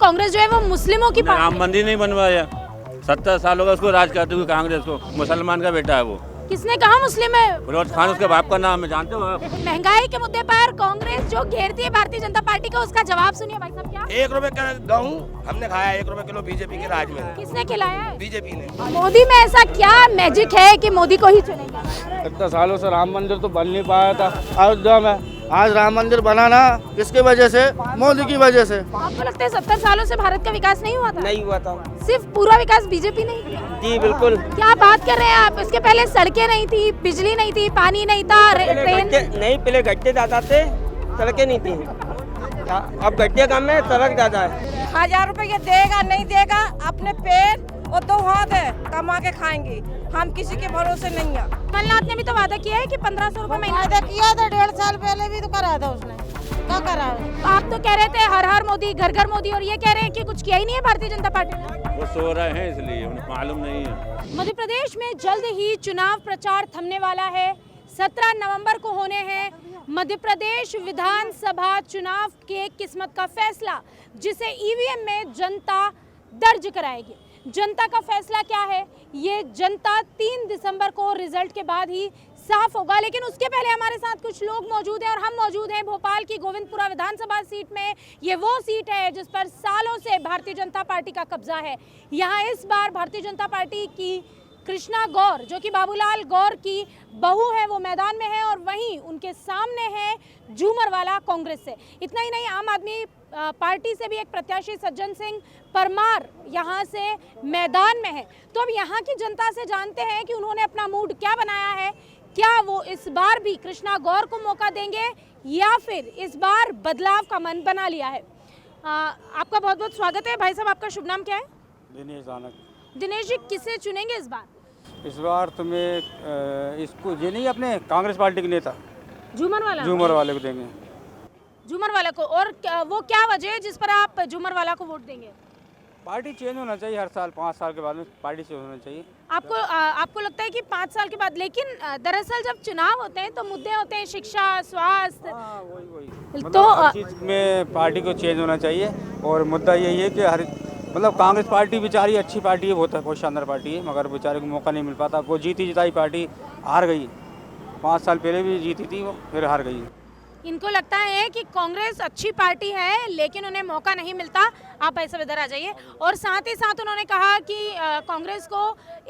कांग्रेस जो है वो मुस्लिमों की राम पार्टी मंदिर नहीं बनवाया, 70 साल होगा उसको राज करते हुए कांग्रेस को। मुसलमान का बेटा है वो। है। किसने कहा मुस्लिम है? फिरोज खान उसके बाप का नाम है, जानते हो आप? महंगाई के मुद्दे पर कांग्रेस जो घेरती है भारतीय जनता पार्टी को, उसका जवाब सुनिए भाई साहब। क्या 1 रुपए का गेहूँ हमने खाया, 1 रुपए किलो बीजेपी के राज में। किसने खिलाया है? बीजेपी ने। मोदी में ऐसा क्या मैजिक है कि मोदी को ही चुनेंगे? इतने सालों से राम मंदिर तो बन नहीं पाया था अयोध्या में। आज राम मंदिर बना ना, किसकी वजह से? मोदी की वजह से। आपको लगता है 70 सालों से भारत का विकास नहीं हुआ था? नहीं हुआ था सिर्फ पूरा विकास बीजेपी ने ही किया? जी बिल्कुल। क्या बात कर रहे हैं आप? इसके पहले सड़कें नहीं थी, बिजली नहीं थी, पानी नहीं था, ट्रेन नहीं, पहले गड्ढे ज्यादा थे, सड़कें नहीं थी। अब गड्ढे कम है, सड़क ज्यादा है। 1000 रुपए ये देगा नहीं देगा, अपने पेट और 2 हाथ है, कमा के खाएंगे। हम किसी के भरोसे नहीं है। कमलनाथ ने भी तो वादा किया है कि 1500 रुपए महीना। वादा किया था 1.5 साल पहले भी तो करा था उसने। क्या करा है? आप तो कह रहे थे हर हर मोदी, घर घर मोदी, और ये कह रहे हैं कि कुछ किया ही नहीं है भारतीय जनता पार्टी ने। वो सो रहे हैं इसलिए उन्हें मालूम नहीं है। मध्य प्रदेश में जल्द ही चुनाव प्रचार थमने वाला है। 17 नवंबर को होने हैं मध्य प्रदेश विधानसभा चुनाव के किस्मत का फैसला, जिसे ईवीएम में जनता दर्ज कराएगी। जनता का फैसला क्या है, ये जनता 3 दिसंबर को रिजल्ट के बाद ही साफ होगा। लेकिन उसके पहले हमारे साथ कुछ लोग मौजूद हैं और हम मौजूद हैं भोपाल की गोविंदपुरा विधानसभा सीट में। ये वो सीट है जिस पर सालों से भारतीय जनता पार्टी का कब्जा है। यहाँ इस बार भारतीय जनता पार्टी की कृष्णा गौर, जो कि बाबूलाल गौर की बहू है, वो मैदान में है, और वहीं उनके सामने है झूमरवाला कांग्रेस से। इतना ही नहीं, आम आदमी पार्टी से भी एक प्रत्याशी सज्जन सिंह परमार यहाँ से मैदान में है। तो अब यहाँ की जनता से जानते हैं कि उन्होंने अपना मूड क्या बनाया है। क्या वो इस बार भी कृष्णा गौर को मौका देंगे या फिर इस बार बदलाव का मन बना लिया है? आपका बहुत बहुत स्वागत है भाई साहब। आपका शुभ नाम क्या है? दिनेश आनंद। दिनेश जी, किसे चुनेंगे इस बार? इस बार तुम्हें इसको ये नहीं, अपने कांग्रेस पार्टी के नेता झूमर वाले को देंगे। झूमर वाला को। और वो क्या वजह है जिस पर आप झूमर वाला को वोट देंगे? पार्टी चेंज होना चाहिए हर साल, 5 साल के बाद में पार्टी चेंज होना चाहिए। आपको लगता है कि 5 साल के बाद? लेकिन दरअसल जब चुनाव होते हैं तो मुद्दे होते हैं शिक्षा, स्वास्थ्य। वही तो हर चीज में पार्टी को चेंज होना चाहिए। और मुद्दा यही है कि हर कांग्रेस पार्टी बेचारी अच्छी पार्टी है, बहुत शानदार पार्टी है, मगर बेचारे को मौका नहीं मिल पाता। वो जीती जिताई पार्टी हार गई। 5 साल पहले भी जीती थी वो, फिर हार गई। इनको लगता है कि कांग्रेस अच्छी पार्टी है लेकिन उन्हें मौका नहीं मिलता। आप भाई साहब इधर आ जाइए। और साथ ही साथ उन्होंने कहा कि कांग्रेस को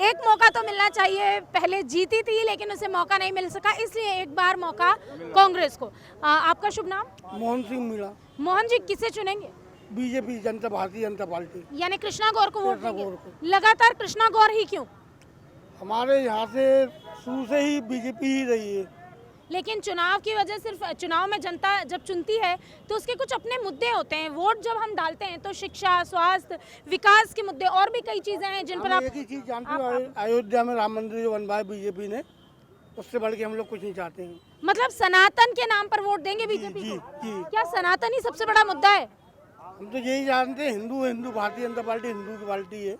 एक मौका तो मिलना चाहिए, पहले जीती थी लेकिन उसे मौका नहीं मिल सका, इसलिए एक बार मौका कांग्रेस को। आपका शुभ नाम? मोहन सिंह मीणा। मोहन जी, किसे चुनेंगे? बीजेपी, जनता भारतीय जनता पार्टी। यानी कृष्णा गौर को वोट कृष्णा देंगे? गौर को। लगातार कृष्णा गौर ही क्यों? हमारे यहाँ से शुरू से ही बीजेपी ही रही है। लेकिन चुनाव की वजह, सिर्फ चुनाव में जनता जब चुनती है तो उसके कुछ अपने मुद्दे होते हैं। वोट जब हम डालते हैं तो शिक्षा, स्वास्थ्य, विकास के मुद्दे और भी कई चीजें हैं जिन पर आप एक ही चीज जानते हो, अयोध्या में राम मंदिर जो बनवाया बीजेपी ने, उससे बढ़ के हम लोग कुछ नहीं चाहते हैं। मतलब सनातन के नाम पर वोट देंगे बीजेपी जी, को? जी। क्या सनातन ही सबसे बड़ा मुद्दा है? हम तो यही जानते हैं, हिंदू भारतीय जनता पार्टी हिंदू की पार्टी है।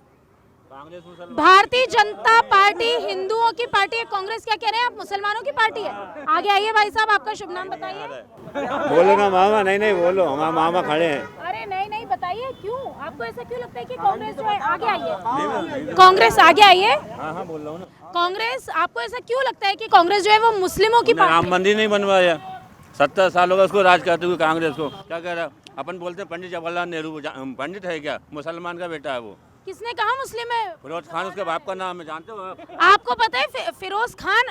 भारतीय जनता पार्टी हिंदुओं की पार्टी है, कांग्रेस क्या कह रहे हैं आप, मुसलमानों की पार्टी है? आगे आइए भाई साहब, आपका शुभ नाम बताइए। बोलो ना मामा। नहीं बोलो, हमारे मामा खड़े हैं। अरे नहीं बताइए, क्यों आपको ऐसा क्यों लगता है कि कांग्रेस जो है? आगे आइए, कांग्रेस आगे आइए। हाँ बोल रहा हूँ ना। कांग्रेस, आपको ऐसा क्यों लगता है कि कांग्रेस जो है वो मुस्लिमों की राम पार्टी? मंदिर नहीं बनवाया, 70 साल होगा उसको राज करते हुए कांग्रेस को। क्या कह रहा? अपन बोलते हैं पंडित जवाहरलाल नेहरू, पंडित है क्या? मुसलमान का बेटा है वो। किसने कहा मुस्लिम है? फिरोज खान उसके बाप का नाम है, जानते हो आप? आपको पता है फिरोज खान?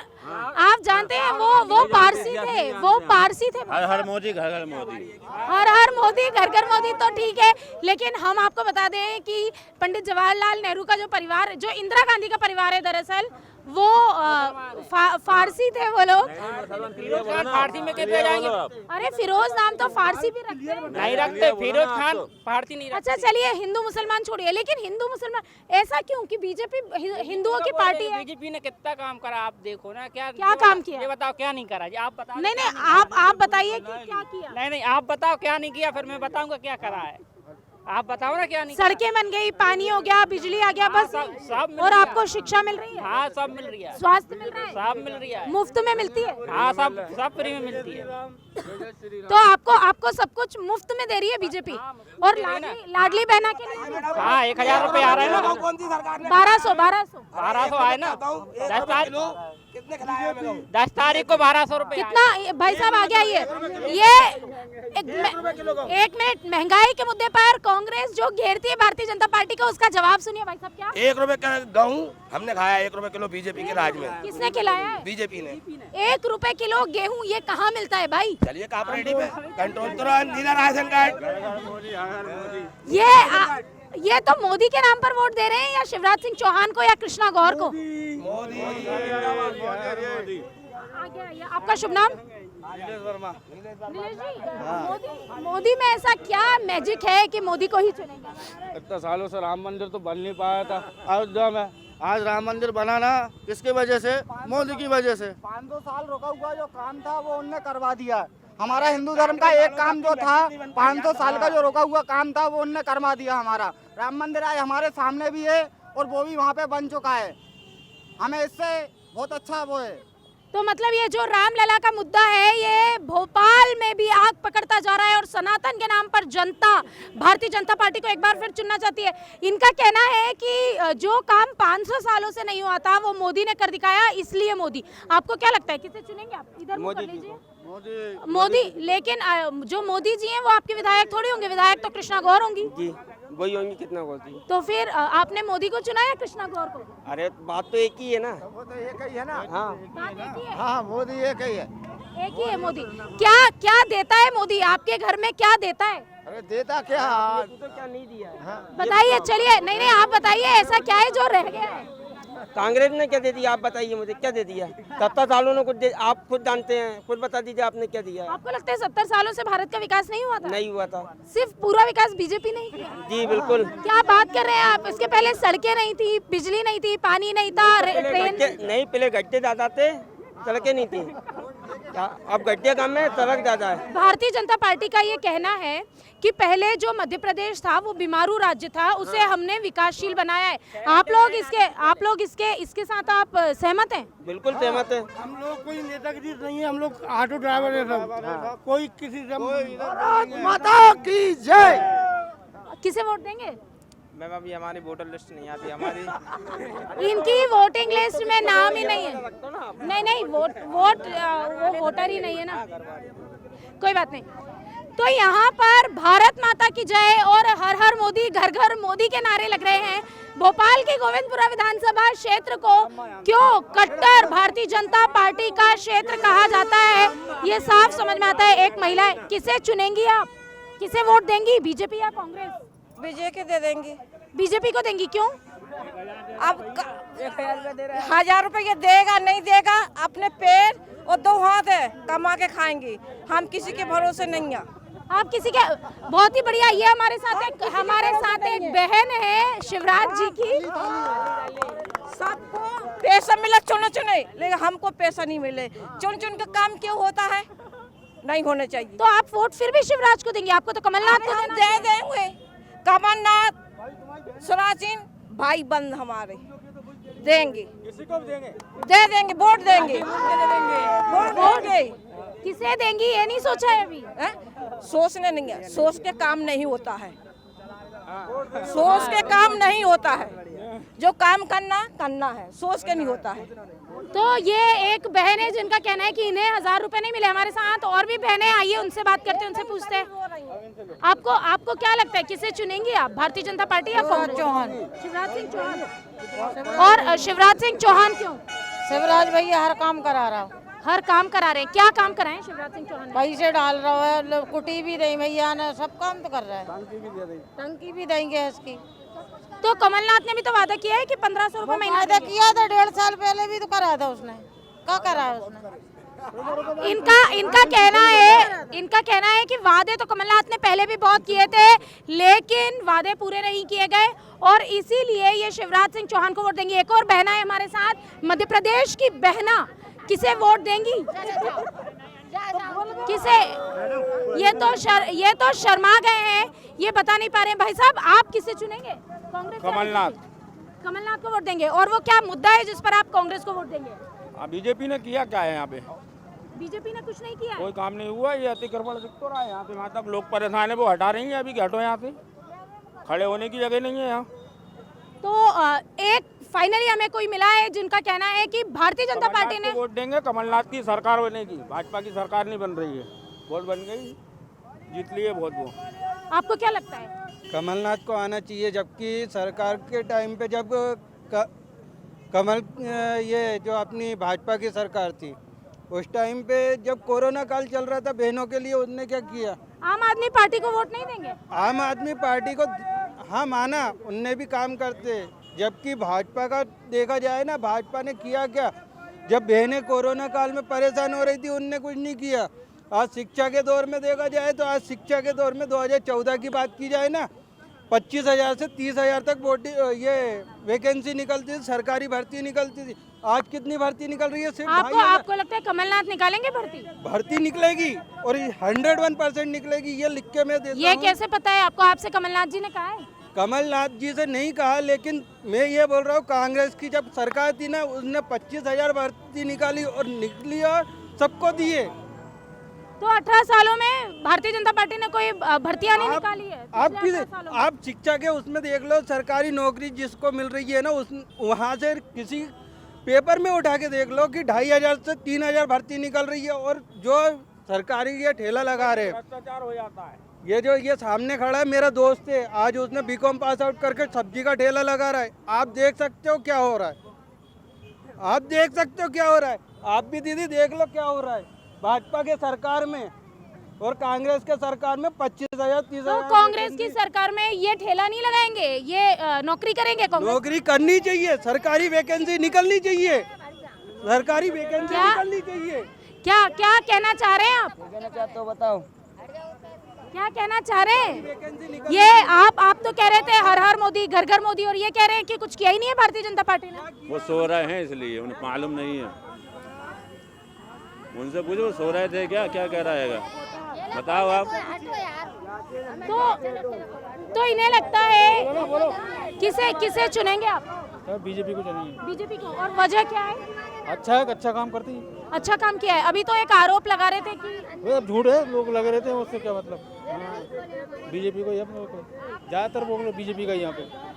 आप जानते हैं वो पारसी थे, वो पारसी थे। हर मोदी, घर मोदी। हर मोदी, घर मोदी तो ठीक है, लेकिन हम आपको बता दें कि पंडित जवाहरलाल नेहरू का जो परिवार, जो इंदिरा गांधी का परिवार है, दरअसल वो फारसी थे वो लोग। फारसी में कैसे जाएंगे? अरे फिरोज नाम तो फारसी भी रखते हैं। नहीं रखते, फिरोज खान फारसी नहीं रखते। अच्छा चलिए, हिंदू मुसलमान छोड़िए, लेकिन हिंदू मुसलमान ऐसा क्यों कि बीजेपी हिंदुओं की पार्टी है? बीजेपी ने कितना काम करा आप देखो ना। क्या काम किया? ये बताओ क्या नहीं करा जी, आप बताओ। नहीं आप बताइए कि क्या किया। नहीं आप बताओ क्या नहीं किया, फिर मैं बताऊंगा क्या करा है। आप बताओ ना क्या नहीं सड़कें बन गई, पानी हो गया, बिजली आ गया, बस सब- सब मिल और रहा है। आपको शिक्षा मिल रही है, हाँ सब मिल रही है, स्वास्थ्य मिल रहा है, सब मिल रही है, मुफ्त में मिलती है। हाँ सब फ्री में मिलती है। तो आपको सब कुछ मुफ्त में दे रही है बीजेपी। और लाडली बहना के लिए हाँ 1000 रुपये आ रहे हैं ना, कौन सी सरकार ने 1200 1200 आए ना, 1 कितने खिलाया मेरे को? 10 तारीख को 1200 रुपये कितना भाई साहब आ गया ये एक मिनट, महंगाई के मुद्दे पर कांग्रेस जो घेरती है भारतीय जनता पार्टी को, उसका जवाब सुनिए भाई साहब। क्या 1 रुपए का गेहूँ हमने खाया, 1 रुपए किलो बीजेपी के राज में, किसने खिलाया है? बीजेपी ने। 1 रुपए किलो गेहूं, ये कहाँ मिलता है भाई? चलिए कॉपरेटिव पे कंट्रोल करो, नीला राशन कार्ड। ये तो मोदी के नाम पर वोट दे रहे हैं, या शिवराज सिंह चौहान को, या कृष्णा गौर को? मोदी ये आपका शुभ नाम? नीलेश जी, मोदी में ऐसा क्या मैजिक है कि मोदी को ही चुनेंगे? इतने सालों से राम मंदिर तो बन नहीं पाया था अयोध्या में, आज राम मंदिर बना ना, किसकी वजह से? मोदी की वजह से। 500 साल रुका हुआ जो काम था वो उनने करवा दिया। हमारा हिंदू धर्म का एक काम जो था 500 साल का जो रुका हुआ काम था वो उनने करवा दिया। हमारा राम मंदिर आज हमारे सामने भी है और वो भी वहाँ पे बन चुका है। हमें इससे बहुत अच्छा वो है। तो मतलब ये जो रामलला का मुद्दा है, ये भोपाल में भी आग पकड़ता जा रहा है और सनातन के नाम पर जनता भारतीय जनता पार्टी को एक बार फिर चुनना चाहती है। इनका कहना है कि जो काम 500 सालों से नहीं हुआ था वो मोदी ने कर दिखाया, इसलिए मोदी। आपको क्या लगता है किसे चुनेंगे आप? इधर मुंह कर लीजिए। मोदी। लेकिन जो मोदी जी हैं वो आपके विधायक थोड़ी होंगे, विधायक तो कृष्णा गौर होंगी जी वही होंगी, कितना होती। तो फिर आपने मोदी को चुना या कृष्णा गौर को? अरे बात तो एक ही है ना। वो तो एक ही है ना। हाँ बात एक ही है। हाँ मोदी एक ही है। एक ही है मोदी। क्या क्या देता है मोदी आपके घर में, क्या देता है? अरे देता क्या? तो क्या नहीं दिया है? बताइए। चलिए, नहीं आप बताइए, ऐसा क्या है जो रह गया है? कांग्रेस ने क्या दे दिया? आप बताइए मुझे, क्या दे दिया? 70 सालों ने कुछ दे, आप खुद जानते हैं, खुद बता दीजिए आपने क्या दिया है? आपको लगता है 70 सालों से भारत का विकास नहीं हुआ था? नहीं हुआ था। सिर्फ पूरा विकास बीजेपी नहीं किया? जी बिल्कुल। क्या बात कर रहे हैं आप? इसके पहले सड़कें नहीं थी, बिजली नहीं थी, पानी नहीं था, ट्रेन नहीं, पहले गड्ढे ज्यादा थे, सड़कें नहीं थी। अब गड्ढे कम है, सड़क ज्यादा है। भारतीय जनता पार्टी का ये कहना है कि पहले जो मध्य प्रदेश था वो बीमारू राज्य था, उसे हमने विकासशील बनाया है। आप लोग इसके साथ आप सहमत हैं? बिल्कुल सहमत है। हम लोग कोई नेतागिरी नहीं है, हम लोग ऑटो ड्राइवर है सब। कोई किसी से माता की जय। किसे वोट देंगे? मैम अभी हमारी वोटर लिस्ट नहीं आती हमारी। इनकी वोटिंग लिस्ट में नाम ही नहीं है। नहीं वो वोटर ही नहीं है ना, कोई बात नहीं। तो यहाँ पर भारत माता की जय और हर हर मोदी, घर घर मोदी के नारे लग रहे हैं। भोपाल के गोविंदपुरा विधानसभा क्षेत्र को क्यों कट्टर भारतीय जनता पार्टी का क्षेत्र कहा जाता है, ये साफ समझ में आता है। एक महिला है, किसे चुनेंगी आप? किसे वोट देंगी, बीजेपी या कांग्रेस? बीजेपी दे देंगे। बीजेपी को देंगी, क्यों? अब 1000 रुपये देगा नहीं देगा, अपने पेट और 2 हाथ है, कमा के खाएंगे। हम किसी के भरोसे नहीं है। आप किसी के, बहुत ही बढ़िया। ये हमारे साथ एक बहन है शिवराज जी की। सबको पैसा मिला चुने, लेकिन हमको पैसा नहीं मिले। चुन के काम क्यों होता है? नहीं होने चाहिए। तो आप वोट फिर भी शिवराज को देंगे? आपको तो कमलनाथ को देना दे देंगे। कमलनाथ स्वराजीन भाई बंद हमारे देंगे, किसी को भी देंगे, दे देंगे, वोट देंगे, वोट देंगे। किसे देंगी ये नहीं सोचा है अभी? सोचने नहीं है, सोच के काम नहीं होता है। सोच के काम नहीं होता है। जो काम करना है, सोच के नहीं होता है। तो ये एक बहन है जिनका कहना है कि इन्हें 1000 रुपए नहीं मिले। हमारे साथ और भी बहनें, आइए उनसे बात करते हैं, उनसे पूछते हैं। आपको क्या लगता है किसे चुनेंगी आप, भारतीय जनता पार्टी या कांग्रेस? शिवराज सिंह चौहान। और शिवराज सिंह चौहान क्यों? शिवराज भैया हर काम करा रहा, हर काम करा रहे हैं। क्या काम कराएं शिवराज सिंह चौहान? पैसे डाल रहा है, कुटी भी दें भैया ने, सब काम तो कर रहा है। टंकी भी देंगे इसकी। तो कमलनाथ ने भी तो वादा किया है कि 1500 रुपए महीना वादा किया था 1.5 साल पहले भी तो करा था उसने। क्या करा है उसने? इनका कहना है कि वादे तो कमलनाथ ने पहले भी बहुत किए थे, लेकिन वादे पूरे नहीं किए गए और इसीलिए ये शिवराज सिंह चौहान को वोट देंगी। एक और बहना है हमारे साथ, मध्य प्रदेश की बहना, किसे वोट देंगी? किसे ये तो शर्मा गए हैं, ये बता नहीं पा रहे हैं। भाई साहब, आप किसे चुनेंगे? कांग्रेस या कमलनाथ। बीजेपी? कमलनाथ को वोट देंगे। और वो क्या मुद्दा है जिस पर आप कांग्रेस को वोट देंगे? बीजेपी ने किया क्या है यहाँ पे? बीजेपी ने कुछ नहीं किया है। कोई काम नहीं हुआ, ये अतिक्रमण दिख तो रहा है यहाँ पे। वहाँ तक लोग परेशान है, वो हटा रही है। अभी कि हटो यहाँ से, खड़े होने की जगह नहीं है यहाँ। तो एक फाइनली हमें कोई मिला है जिनका कहना है कि भारतीय जनता पार्टी ने वोट देंगे। कमलनाथ की सरकार बनेगी, भाजपा की सरकार नहीं बन रही है। वोट बन गई, जीत लिए वोट वो। आपको क्या लगता है? कमलनाथ को आना चाहिए, जबकि सरकार के टाइम पे जब कमल ये जो अपनी भाजपा की सरकार थी, उस टाइम पे जब कोरोना काल चल रहा था बहनों के लिए, उनने क्या किया? आम आदमी पार्टी को वोट नहीं देंगे? आम आदमी पार्टी को हाँ माना, उनने भी काम करते, जबकि भाजपा का देखा जाए ना, भाजपा ने किया क्या? जब बहनें कोरोना काल में परेशान हो रही थी, उनने कुछ नहीं किया। आज शिक्षा के दौर में देखा जाए तो आज शिक्षा के दौर में 2014 की बात की जाए ना, 25,000 से 30,000 तक ये वैकेंसी निकलती थी, सरकारी भर्ती निकलती थी। आज कितनी भर्ती निकल रही है? सिर्फ आपको लगता है कमलनाथ निकालेंगे भर्ती निकलेगी और 101% निकलेगी, ये लिख के मैं देता ये हूं। कैसे पता है आपको? आपसे कमलनाथ जी ने कहा है? कमलनाथ जी से नहीं कहा, लेकिन मैं ये बोल रहा हूँ, कांग्रेस की जब सरकार थी ना, उसने 25,000 भर्ती निकाली और निकली और सबको दिए। तो 18 सालों में भारतीय जनता पार्टी ने कोई भर्तियां नहीं निकाली है? आप शिक्षा के उसमें देख लो, सरकारी नौकरी जिसको मिल रही है ना, उस वहाँ से किसी पेपर में उठा के देख लो कि 2,500 से 3,000 भर्ती निकल रही है। और जो सरकारी ये ठेला लगा रहे, भ्रष्टाचार हो जाता है। ये सामने खड़ा है, मेरा दोस्त है, आज उसने बीकॉम पास आउट करके सब्जी का ठेला लगा रहा है। आप देख सकते हो क्या हो रहा है, आप देख सकते हो क्या हो रहा है। आप भी दीदी देख लो क्या हो रहा है भाजपा के सरकार में और कांग्रेस के सरकार में। 25,000 30,000। तो कांग्रेस की सरकार में ये ठेला नहीं लगाएंगे, ये नौकरी करेंगे कांग्रेस? नौकरी करनी चाहिए, सरकारी वैकेंसी निकलनी चाहिए, सरकारी वैकेंसी निकलनी चाहिए। क्या क्या कहना चाह रहे हैं आप? कहना चाहते हो बताओ, क्या कहना चाह रहे हैं? ये आप तो कह रहे थे हर हर मोदी, घर घर मोदी, और ये कह रहे हैं कि कुछ किया ही नहीं है भारतीय जनता पार्टी ने। वो सो रहे हैं इसलिए उन्हें मालूम नहीं है। उनसे पूछो, वो सो रहे थे क्या? क्या कह रहा है, बताओ आप। तो इन्हें लगता है किसे चुनेंगे आप? बीजेपी को चुनेंगे। बीजेपी को। और वजह क्या है? अच्छा है, अच्छा काम करती है। अच्छा काम किया है। अभी तो एक आरोप लगा रहे थे कि वो झूठ है, लोग लगे रहते हैं, उससे क्या मतलब। बीजेपी को ज्यादातर वो बीजेपी का यहाँ पे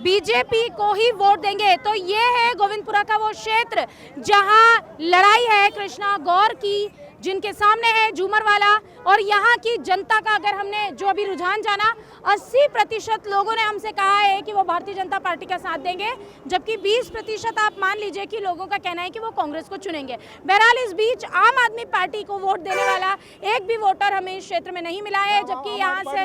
बीजेपी को ही वोट देंगे। तो ये है गोविंदपुरा का वो क्षेत्र जहां लड़ाई है कृष्णा गौर की, जिनके सामने है झूमरवाला। और यहाँ की जनता का अगर हमने जो अभी रुझान जाना, 80% लोगों ने हमसे कहा है कि वो भारतीय जनता पार्टी का साथ देंगे, जबकि 20% आप मान लीजिए कि लोगों का कहना है कि वो कांग्रेस को चुनेंगे। बहरहाल इस बीच आम आदमी पार्टी को वोट देने वाला एक भी वोटर हमें इस क्षेत्र में नहीं मिला है, जबकि यहाँ से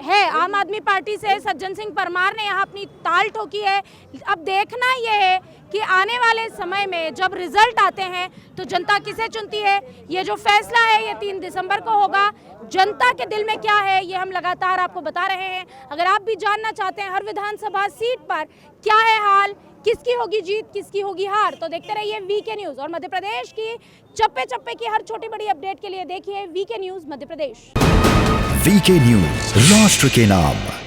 है आम आदमी पार्टी से सज्जन सिंह परमार ने यहाँ अपनी ताल ठोकी है। अब देखना ये है कि आने वाले समय में जब रिजल्ट आते हैं तो जनता किसे चुनती है। ये जो फैसला है ये 3 दिसंबर को होगा। जनता के दिल में क्या है ये हम लगातार आपको बता रहे हैं। अगर आप भी जानना चाहते हैं हर विधानसभा सीट पर क्या है हाल, किसकी होगी जीत, किसकी होगी हार, तो देखते रहिए वीके न्यूज़। और मध्य प्रदेश की चप्पे चप्पे की हर छोटी बड़ी अपडेट के लिए देखिए VK news Madhya Pradesh. VK news, राष्ट्र के नाम।